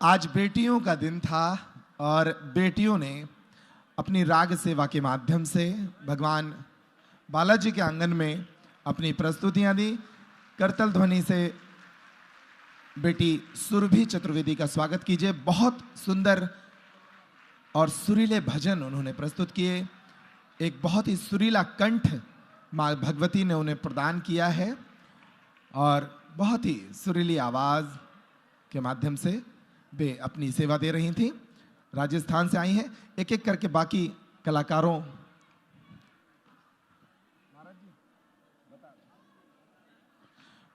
आज बेटियों का दिन था और बेटियों ने अपनी राग सेवा के माध्यम से भगवान बालाजी के आंगन में अपनी प्रस्तुतियां दी। करतल ध्वनि से बेटी सुरभि चतुर्वेदी का स्वागत कीजिए। बहुत सुंदर और सुरीले भजन उन्होंने प्रस्तुत किए। एक बहुत ही सुरीला कंठ माँ भगवती ने उन्हें प्रदान किया है और बहुत ही सुरीली आवाज के माध्यम से वे अपनी सेवा दे रही थी। राजस्थान से आई हैं। एक एक करके बाकी कलाकारों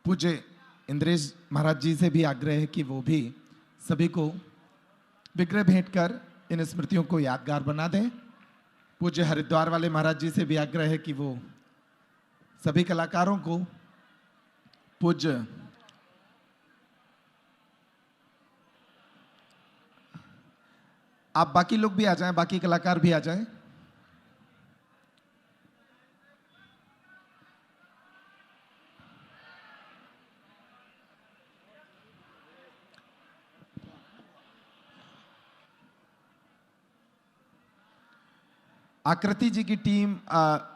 पूज्य इंद्रेश महाराज जी से भी आग्रह है कि वो भी सभी को विग्रह भेंट कर इन स्मृतियों को यादगार बना दें। पूज्य हरिद्वार वाले महाराज जी से भी आग्रह है कि वो सभी कलाकारों को पूज्य आप बाकी लोग भी आ जाएं, बाकी कलाकार भी आ जाएं। आकृति जी की टीम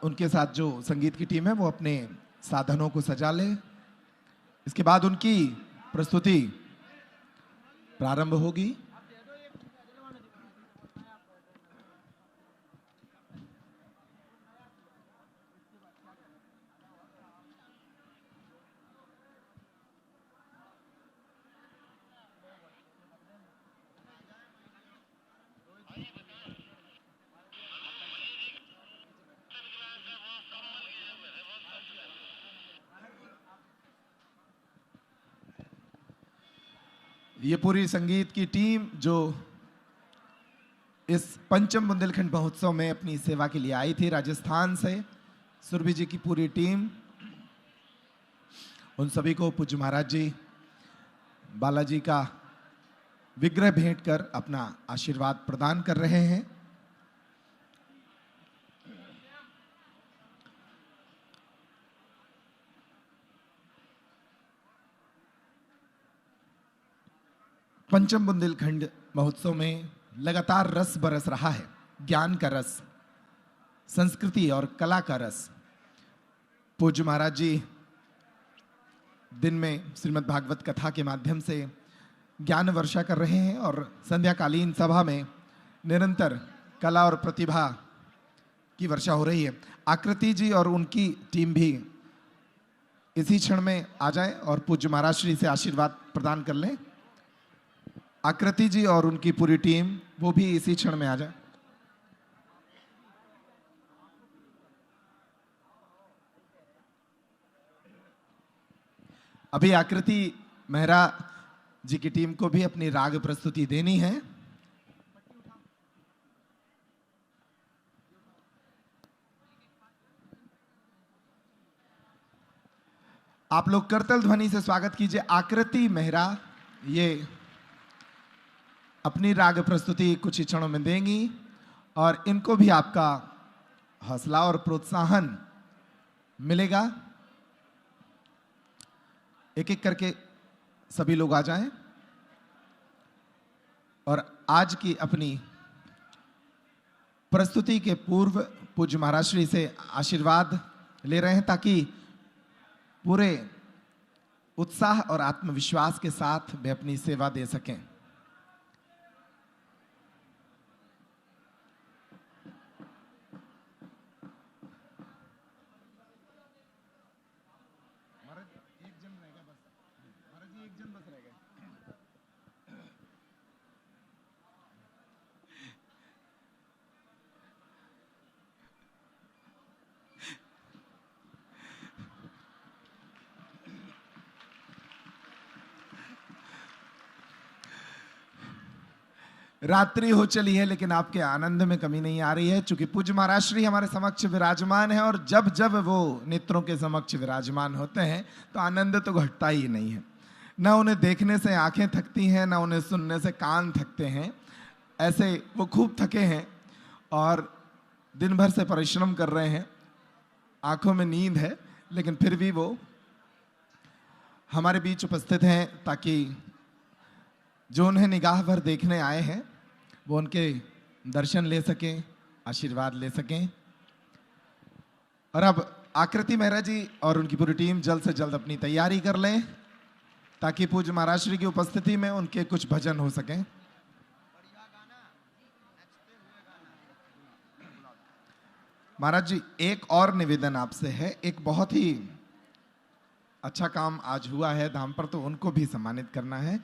उनके साथ जो संगीत की टीम है वो अपने साधनों को सजा ले। इसके बाद उनकी प्रस्तुति प्रारंभ होगी। ये पूरी संगीत की टीम जो इस पंचम बुंदेलखंड महोत्सव में अपनी सेवा के लिए आई थी राजस्थान से, सुरभि जी की पूरी टीम, उन सभी को पूज्य महाराज जी बालाजी का विग्रह भेंट कर अपना आशीर्वाद प्रदान कर रहे हैं। पंचम बुंदेलखंड महोत्सव में लगातार रस बरस रहा है। ज्ञान का रस, संस्कृति और कला का रस। पूज्य महाराज जी दिन में श्रीमद् भागवत कथा के माध्यम से ज्ञान वर्षा कर रहे हैं और संध्याकालीन सभा में निरंतर कला और प्रतिभा की वर्षा हो रही है। आकृति जी और उनकी टीम भी इसी क्षण में आ जाएं और पूज्य महाराज श्री से आशीर्वाद प्रदान कर लें। आकृति जी और उनकी पूरी टीम वो भी इसी क्षण में आ जाए। अभी आकृति मेहरा जी की टीम को भी अपनी राग प्रस्तुति देनी है। आप लोग करतल ध्वनि से स्वागत कीजिए। आकृति मेहरा ये अपनी राग प्रस्तुति कुछ ही क्षणों में देंगी और इनको भी आपका हौसला और प्रोत्साहन मिलेगा। एक एक करके सभी लोग आ जाएं और आज की अपनी प्रस्तुति के पूर्व पूज्य महाराज श्री से आशीर्वाद ले रहे हैं ताकि पूरे उत्साह और आत्मविश्वास के साथ वे अपनी सेवा दे सकें। रात्रि हो चली है लेकिन आपके आनंद में कमी नहीं आ रही है, क्योंकि पूज्य महाराज श्री हमारे समक्ष विराजमान है और जब जब वो नेत्रों के समक्ष विराजमान होते हैं तो आनंद तो घटता ही नहीं है। न उन्हें देखने से आंखें थकती हैं, न उन्हें सुनने से कान थकते हैं। ऐसे वो खूब थके हैं और दिन भर से परिश्रम कर रहे हैं, आंखों में नींद है, लेकिन फिर भी वो हमारे बीच उपस्थित हैं ताकि जो उन्हें निगाह भर देखने आए हैं वो उनके दर्शन ले सकें, आशीर्वाद ले सकें। और अब आकृति मेहरा जी और उनकी पूरी टीम जल्द से जल्द अपनी तैयारी कर लें ताकि पूज्य महाराज श्री की उपस्थिति में उनके कुछ भजन हो सकें। महाराज जी, एक और निवेदन आपसे है। एक बहुत ही अच्छा काम आज हुआ है धाम पर, तो उनको भी सम्मानित करना है।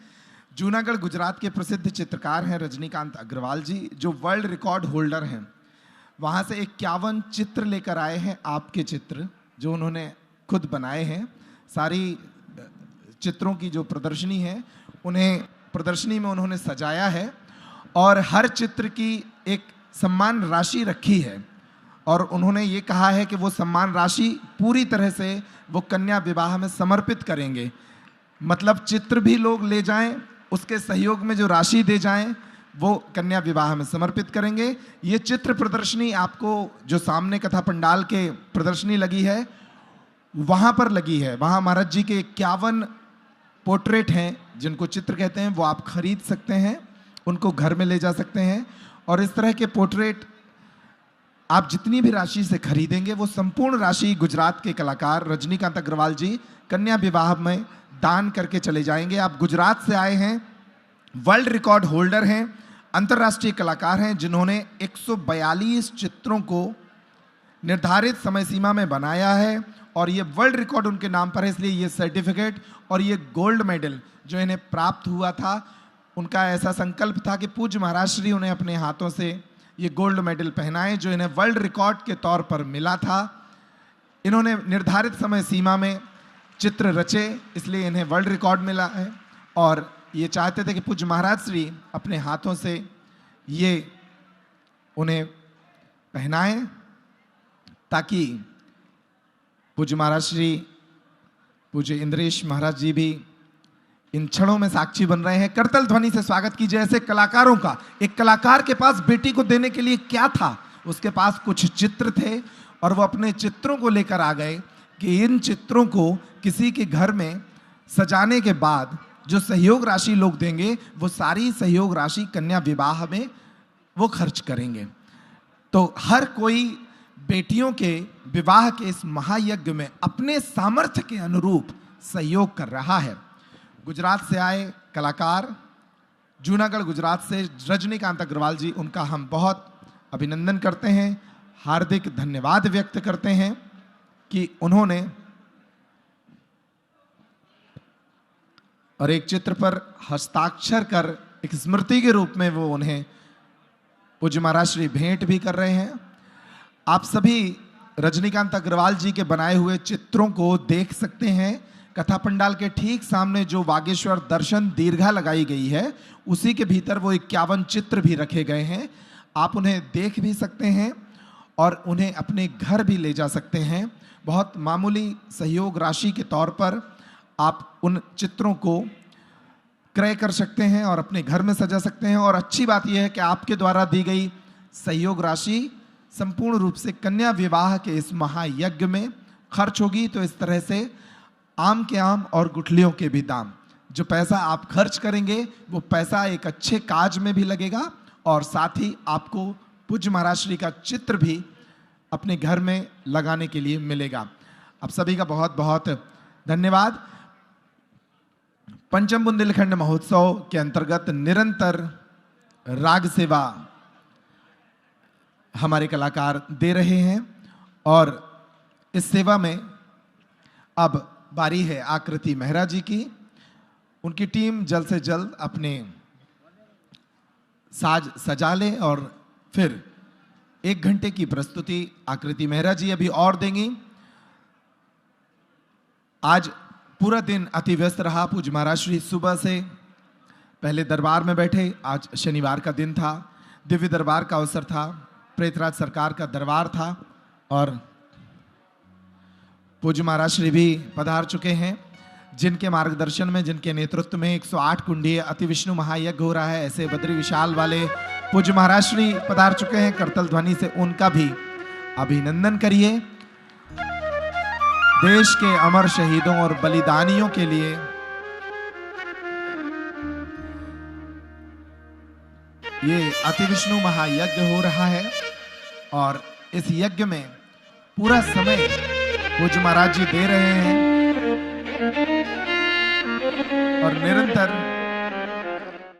जूनागढ़ गुजरात के प्रसिद्ध चित्रकार हैं रजनीकांत अग्रवाल जी, जो वर्ल्ड रिकॉर्ड होल्डर हैं। वहां से 51 चित्र लेकर आए हैं, आपके चित्र जो उन्होंने खुद बनाए हैं। सारी चित्रों की जो प्रदर्शनी है, उन्हें प्रदर्शनी में उन्होंने सजाया है और हर चित्र की एक सम्मान राशि रखी है और उन्होंने ये कहा है कि वो सम्मान राशि पूरी तरह से वो कन्या विवाह में समर्पित करेंगे। मतलब चित्र भी लोग ले जाएं, उसके सहयोग में जो राशि दे जाएं वो कन्या विवाह में समर्पित करेंगे। ये चित्र प्रदर्शनी आपको जो सामने कथा पंडाल के प्रदर्शनी लगी है वहाँ पर लगी है। वहाँ महाराज जी के 51 पोर्ट्रेट हैं, जिनको चित्र कहते हैं, वो आप खरीद सकते हैं, उनको घर में ले जा सकते हैं। और इस तरह के पोर्ट्रेट आप जितनी भी राशि से खरीदेंगे वो संपूर्ण राशि गुजरात के कलाकार रजनीकांत अग्रवाल जी कन्या विवाह में दान करके चले जाएंगे। आप गुजरात से आए हैं, वर्ल्ड रिकॉर्ड होल्डर हैं, अंतर्राष्ट्रीय कलाकार हैं, जिन्होंने 142 चित्रों को निर्धारित समय सीमा में बनाया है और ये वर्ल्ड रिकॉर्ड उनके नाम पर है। इसलिए ये सर्टिफिकेट और ये गोल्ड मेडल जो इन्हें प्राप्त हुआ था, उनका ऐसा संकल्प था कि पूज्य महाराज श्री उन्हें अपने हाथों से ये गोल्ड मेडल पहनाएं, जो इन्हें वर्ल्ड रिकॉर्ड के तौर पर मिला था। इन्होंने निर्धारित समय सीमा में चित्र रचे, इसलिए इन्हें वर्ल्ड रिकॉर्ड मिला है और ये चाहते थे कि पूज्य महाराज श्री अपने हाथों से ये उन्हें पहनाएं ताकि पूज्य महाराज श्री, पूज्य इंद्रेश महाराज जी भी इन क्षणों में साक्षी बन रहे हैं। करतल ध्वनि से स्वागत कीजिए ऐसे कलाकारों का। एक कलाकार के पास बेटी को देने के लिए क्या था? उसके पास कुछ चित्र थे और वो अपने चित्रों को लेकर आ गए कि इन चित्रों को किसी के घर में सजाने के बाद जो सहयोग राशि लोग देंगे वो सारी सहयोग राशि कन्या विवाह में वो खर्च करेंगे। तो हर कोई बेटियों के विवाह के इस महायज्ञ में अपने सामर्थ्य के अनुरूप सहयोग कर रहा है। गुजरात से आए कलाकार, जूनागढ़ गुजरात से रजनीकांत अग्रवाल जी, उनका हम बहुत अभिनंदन करते हैं, हार्दिक धन्यवाद व्यक्त करते हैं कि उन्होंने और एक चित्र पर हस्ताक्षर कर एक स्मृति के रूप में वो उन्हें पूज्य महाराज श्री भेंट भी कर रहे हैं। आप सभी रजनीकांत अग्रवाल जी के बनाए हुए चित्रों को देख सकते हैं। कथा पंडाल के ठीक सामने जो वागेश्वर दर्शन दीर्घा लगाई गई है, उसी के भीतर वो 51 चित्र भी रखे गए हैं। आप उन्हें देख भी सकते हैं और उन्हें अपने घर भी ले जा सकते हैं। बहुत मामूली सहयोग राशि के तौर पर आप उन चित्रों को क्रय कर सकते हैं और अपने घर में सजा सकते हैं। और अच्छी बात यह है कि आपके द्वारा दी गई सहयोग राशि संपूर्ण रूप से कन्या विवाह के इस महायज्ञ में खर्च होगी। तो इस तरह से आम के आम और गुठलियों के भी दाम, जो पैसा आप खर्च करेंगे वो पैसा एक अच्छे काज में भी लगेगा और साथ ही आपको पूज्य महाराज श्री का चित्र भी अपने घर में लगाने के लिए मिलेगा। आप सभी का बहुत बहुत धन्यवाद। पंचम बुंदेलखंड महोत्सव के अंतर्गत निरंतर राग सेवा हमारे कलाकार दे रहे हैं और इस सेवा में अब बारी है आकृति मेहरा जी की। उनकी टीम जल्द से जल्द अपने साज सजा ले और फिर 1 घंटे की प्रस्तुति आकृति मेहरा जी अभी और देंगी। आज पूरा दिन अति व्यस्त रहा। पूज्य महाराज श्री सुबह से पहले दरबार में बैठे, आज शनिवार का दिन था, दिव्य दरबार का अवसर था, प्रेतराज सरकार का दरबार था और पूज्य महाराज श्री भी पधार चुके हैं, जिनके मार्गदर्शन में, जिनके नेतृत्व में 108 कुंडीय अति विष्णु महायज्ञ हो रहा है। ऐसे बद्री विशाल वाले पूज्य महाराज श्री पधार चुके हैं। करतल ध्वनि से उनका भी अभिनंदन करिए। देश के अमर शहीदों और बलिदानियों के लिए ये अति विष्णु महायज्ञ हो रहा है और इस यज्ञ में पूरा समय पूज्य महाराज जी दे रहे हैं और निरंतर